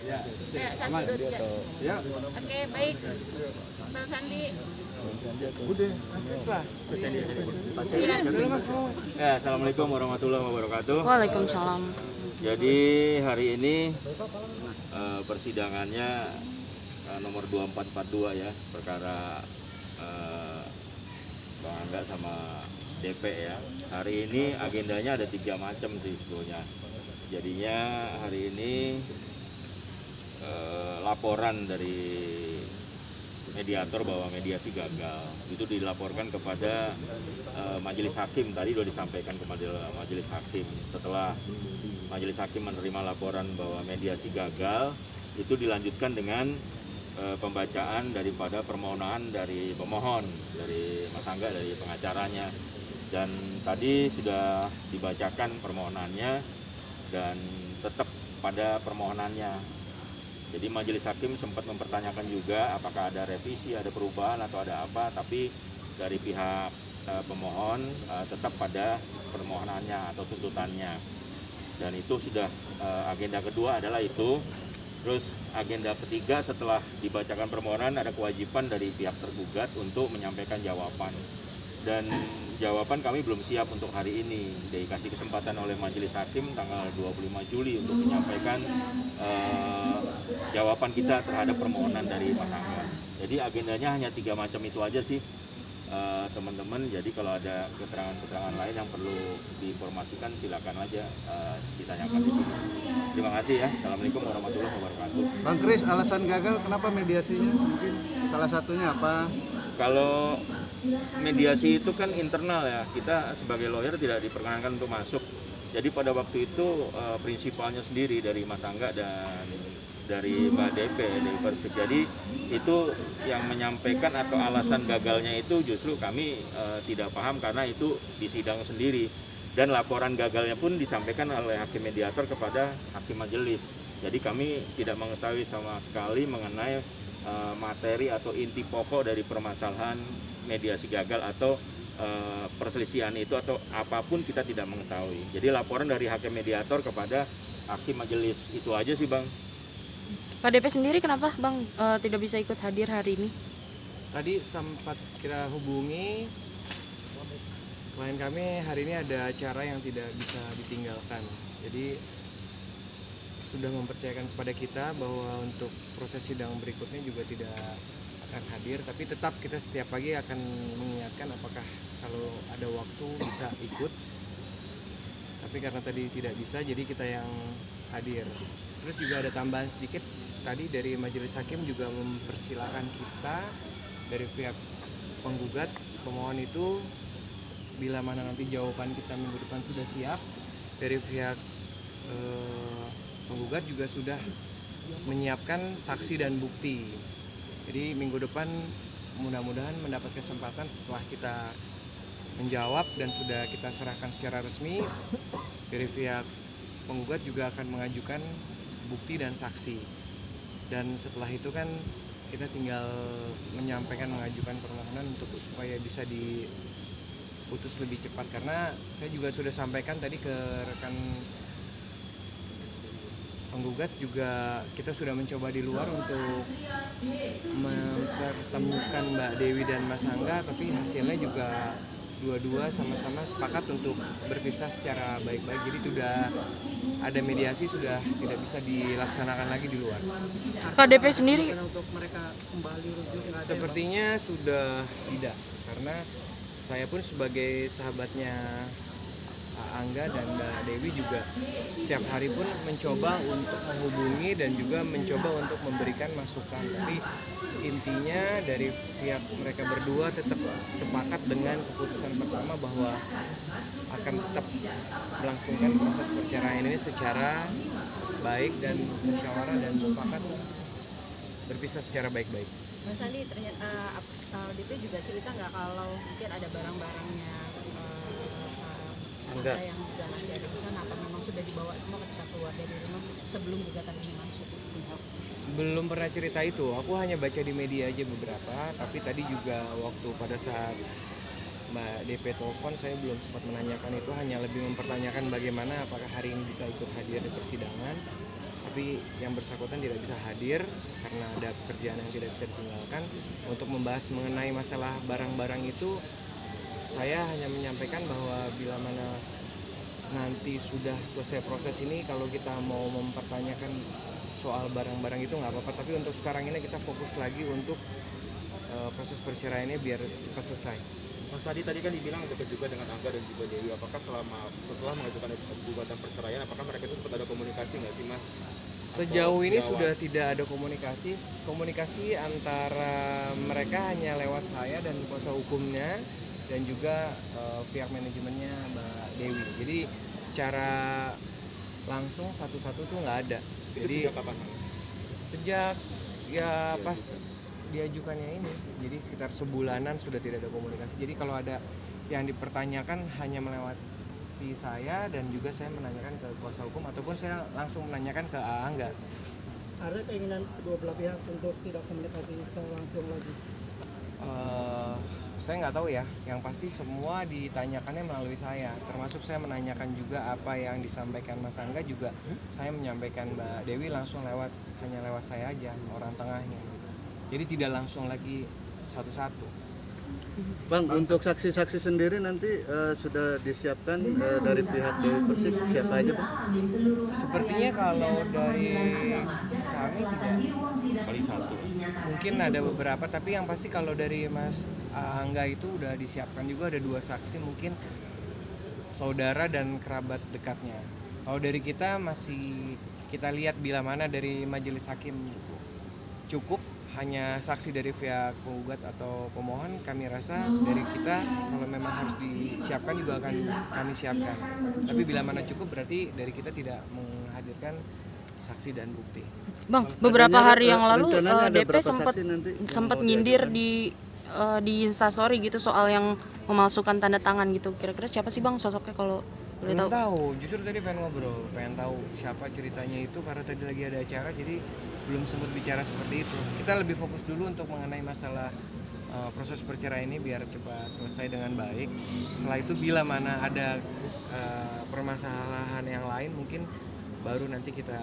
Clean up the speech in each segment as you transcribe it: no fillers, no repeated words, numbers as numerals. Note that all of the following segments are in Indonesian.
Ya, Satu, dua, tiga. ya. Oke, baik. Bang Sandi. Udah, Mas lah. Iya. Ya, Assalamualaikum warahmatullahi wabarakatuh. Waalaikumsalam. Jadi hari ini persidangannya nomor 2442 ya, perkara Bang Angga sama DP ya. Hari ini agendanya ada 3 macam sih sebetulnya. Jadinya hari ini laporan dari mediator bahwa mediasi gagal itu dilaporkan kepada majelis hakim. Tadi sudah disampaikan kepada majelis hakim. Setelah majelis hakim menerima laporan bahwa mediasi gagal, itu dilanjutkan dengan pembacaan daripada permohonan dari pemohon, dari Mas Angga, dari pengacaranya. Dan tadi sudah dibacakan permohonannya dan tetap pada permohonannya. Jadi majelis hakim sempat mempertanyakan juga apakah ada revisi, ada perubahan atau ada apa, tapi dari pihak pemohon tetap pada permohonannya atau tuntutannya. Dan itu sudah agenda kedua adalah itu. Terus agenda ketiga setelah dibacakan permohonan ada kewajiban dari pihak tergugat untuk menyampaikan jawaban. Dan jawaban kami belum siap untuk hari ini. Dikasih kesempatan oleh majelis hakim tanggal 25 Juli untuk menyampaikan jawaban kita terhadap permohonan dari Mas Angga. Jadi agendanya hanya 3 macam itu aja sih teman-teman. Jadi kalau ada keterangan-keterangan lain yang perlu diinformasikan silakan aja ditanyakan di sini. Terima kasih ya. Assalamualaikum warahmatullahi wabarakatuh. Bang Kris, alasan gagal kenapa mediasinya? Mungkin salah satunya apa? Kalau mediasi itu kan internal ya, kita sebagai lawyer tidak diperkenankan untuk masuk. Jadi pada waktu itu prinsipalnya sendiri dari Mas Angga dan dari Mbak DP, dari Persib. Jadi itu yang menyampaikan atau alasan gagalnya itu justru kami tidak paham karena itu di sidang sendiri. Dan laporan gagalnya pun disampaikan oleh hakim mediator kepada hakim majelis. Jadi kami tidak mengetahui sama sekali mengenai materi atau inti pokok dari permasalahan mediasi gagal atau perselisihan itu atau apapun kita tidak mengetahui. Jadi laporan dari hakim mediator kepada hakim majelis itu aja sih Bang. Pak DP sendiri kenapa Bang tidak bisa ikut hadir hari ini? Tadi sempat kita hubungi klien kami, hari ini ada acara yang tidak bisa ditinggalkan. Jadi sudah mempercayakan kepada kita bahwa untuk proses sidang berikutnya juga tidak akan hadir, tapi tetap kita setiap pagi akan mengingatkan apakah kalau ada waktu bisa ikut. Tapi karena tadi tidak bisa, jadi kita yang hadir. Terus juga ada tambahan sedikit, tadi dari majelis hakim juga mempersilahkan kita dari pihak penggugat, pemohon itu bila mana nanti jawaban kita minggu depan sudah siap, dari pihak penggugat juga sudah menyiapkan saksi dan bukti. Jadi minggu depan mudah-mudahan mendapat kesempatan setelah kita menjawab dan sudah kita serahkan secara resmi, dari pihak penggugat juga akan mengajukan bukti dan saksi. Dan setelah itu kan kita tinggal mengajukan permohonan untuk supaya bisa diputus lebih cepat, karena saya juga sudah sampaikan tadi ke rekan penggugat juga kita sudah mencoba di luar untuk mempertemukan Mbak Dewi dan Mas Angga, tapi hasilnya juga dua-dua sama-sama sepakat untuk berpisah secara baik-baik. Jadi sudah ada mediasi, sudah tidak bisa dilaksanakan lagi di luar. Pak DP sendiri Untuk mereka kembali rujuk sepertinya sudah tidak, karena saya pun sebagai sahabatnya Angga dan Mbak Dewi juga setiap hari pun mencoba untuk menghubungi dan juga mencoba untuk memberikan masukan. Tapi intinya dari pihak mereka berdua tetap sepakat dengan keputusan pertama bahwa akan tetap melangsungkan proses perceraian ini secara baik dan musyawarah dan sepakat berpisah secara baik-baik. Mas Sandi, ternyata DP juga cerita nggak kalau mungkin ada barang-barangnya Enggak. yang juga masih ada di sana, apa memang sudah dibawa semua ketika keluar dari rumah sebelum gugatan ini masuk? Belum pernah cerita itu, aku hanya baca di media aja beberapa, tapi tadi juga waktu pada saat Mbak DP telepon saya belum sempat menanyakan itu, hanya lebih mempertanyakan bagaimana apakah hari ini bisa ikut hadir di persidangan. tapi yang bersangkutan tidak bisa hadir karena ada pekerjaan yang tidak bisa ditinggalkan. Untuk membahas mengenai masalah barang-barang itu, saya hanya menyampaikan bahwa bila mana nanti sudah selesai proses ini, kalau kita mau mempertanyakan soal barang-barang itu nggak apa-apa, tapi untuk sekarang ini kita fokus lagi untuk proses perceraiannya biar cepat selesai. Mas Adi tadi kan dibilang dekat juga dengan Angga dan juga Dewi. Apakah setelah mengajukan gugatan perceraian, apakah mereka itu sempat ada komunikasi nggak sih, Mas? Sejauh ini sudah tidak ada komunikasi antara mereka hanya lewat saya dan kuasa hukumnya dan juga pihak manajemennya Mbak Dewi. Jadi secara langsung satu-satu tuh nggak ada. Jadi sejak kapan? Sejak ya pas diajukannya ini, jadi sekitar sebulanan sudah tidak ada komunikasi. Jadi kalau ada yang dipertanyakan hanya melewati saya dan juga saya menanyakan ke kuasa hukum ataupun saya langsung menanyakan ke Angga. Ada keinginan kedua belah pihak untuk tidak komunikasi secara langsung lagi? Saya nggak tahu ya, yang pasti semua ditanyakannya melalui saya, termasuk saya menanyakan juga apa yang disampaikan Mas Angga juga saya menyampaikan Mbak Dewi langsung hanya lewat saya aja, orang tengahnya. Jadi tidak langsung lagi satu-satu. Bang, untuk saksi-saksi sendiri nanti sudah disiapkan dari pihak Dewi Persik, siapa aja Bang? Sepertinya kalau dari kami tidak, Paling satu. mungkin ada beberapa, tapi yang pasti kalau dari Mas Angga itu udah disiapkan juga ada 2 saksi, mungkin saudara dan kerabat dekatnya. Kalau dari kita masih kita lihat bila mana dari majelis hakim cukup hanya saksi dari pihak penggugat atau pemohon, kami rasa dari kita kalau memang harus disiapkan juga akan kami siapkan. Tapi bila mana cukup berarti dari kita tidak menghadirkan saksi dan bukti. Bang, beberapa hari yang lalu rencananya ada DP berapa sempat saksi nanti yang sempat mau nyindir diajukan? di Instastory gitu soal yang memalsukan tanda tangan gitu. Kira-kira siapa sih Bang sosoknya kalau boleh Belum tahu? tahu, justru tadi pengen ngobrol, pengen tahu siapa ceritanya itu karena tadi lagi ada acara jadi belum sempat bicara seperti itu. Kita lebih fokus dulu untuk mengenai masalah proses perceraian ini biar cepat selesai dengan baik. Setelah itu bila mana ada permasalahan yang lain mungkin baru nanti kita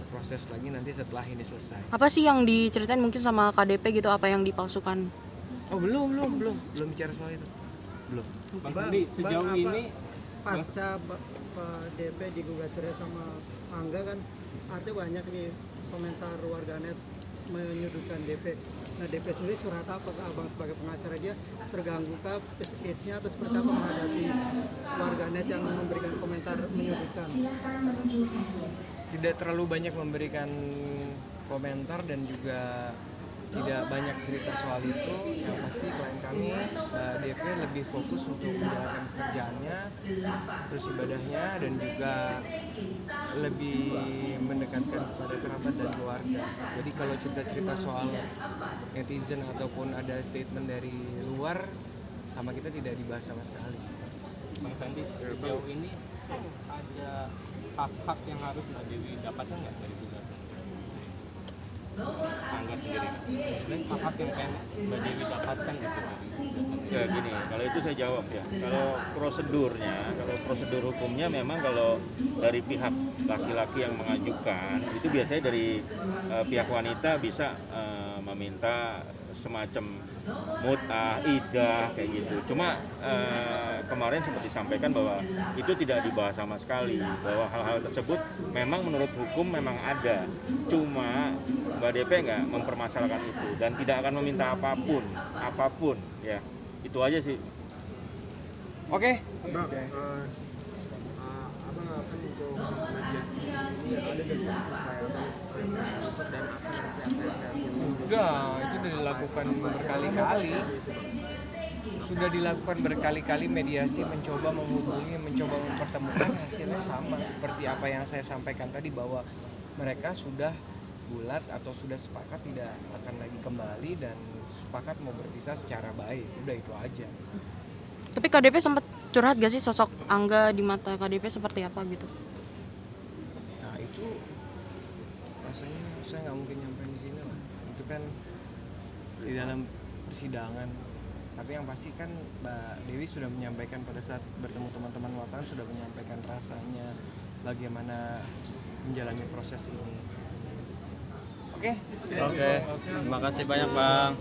proses lagi nanti setelah ini selesai. Apa sih yang diceritain mungkin sama KDP gitu, apa yang dipalsukan? Oh belum bicara soal itu. Belum. Bang Sandi, sejauh ini pasca Pak DP digugat cerai sama Angga kan artinya banyak nih komentar warganet menyudutkan DP. Nah DP sendiri curhat apa ke Abang sebagai pengacara, dia terganggu kah psikisnya atau seperti apa menghadapi warganet yang memberikan komentar menyudutkan? Tidak terlalu banyak memberikan komentar dan juga tidak banyak cerita soal itu. Yang pasti klien kami DP lebih fokus untuk menjalankan pekerjaannya, terus ibadahnya, dan juga lebih mendekatkan kepada kerabat dan keluarga. Jadi kalau cerita-cerita soal netizen ataupun ada statement dari luar sama kita tidak dibahas sama sekali. Bang Sandi, sejauh ini ada hak-hak yang harus Mbak Dewi dapatkan nggak dari gugatan? Angga sendiri. Sebenarnya hak-hak yang pengen Mbak Dewi dapatkan gitu dari gugatan. Ya gini, kalau itu saya jawab ya. Kalau prosedur hukumnya memang kalau dari pihak laki-laki yang mengajukan itu biasanya dari pihak wanita bisa meminta semacam mut'ah, idah kayak gitu. Cuma kemarin sempat disampaikan bahwa itu tidak dibahas sama sekali, bahwa hal-hal tersebut memang menurut hukum memang ada. Cuma Mbak DP nggak mempermasalahkan itu dan tidak akan meminta apapun ya. Itu aja sih. Oke. Bang, abang akan untuk mediasi ini ada nggak sih upaya abang untuk dan apa nasihat Enggak, itu sudah dilakukan berkali-kali. Sudah dilakukan berkali-kali mediasi, mencoba menghubungi, mencoba mempertemukan, hasilnya sama seperti apa yang saya sampaikan tadi bahwa mereka sudah bulat atau sudah sepakat tidak akan lagi kembali dan sepakat mau berpisah secara baik. Udah itu aja. Tapi KDP sempat curhat gak sih sosok Angga di mata KDP seperti apa gitu? Nah itu rasanya saya nggak mungkin nyampein di sini lah. Itu kan di dalam persidangan. Tapi yang pasti kan Mbak Dewi sudah menyampaikan pada saat bertemu teman-teman wartawan, sudah menyampaikan rasanya bagaimana menjalani proses ini. Oke. Oke, terima kasih banyak Bang.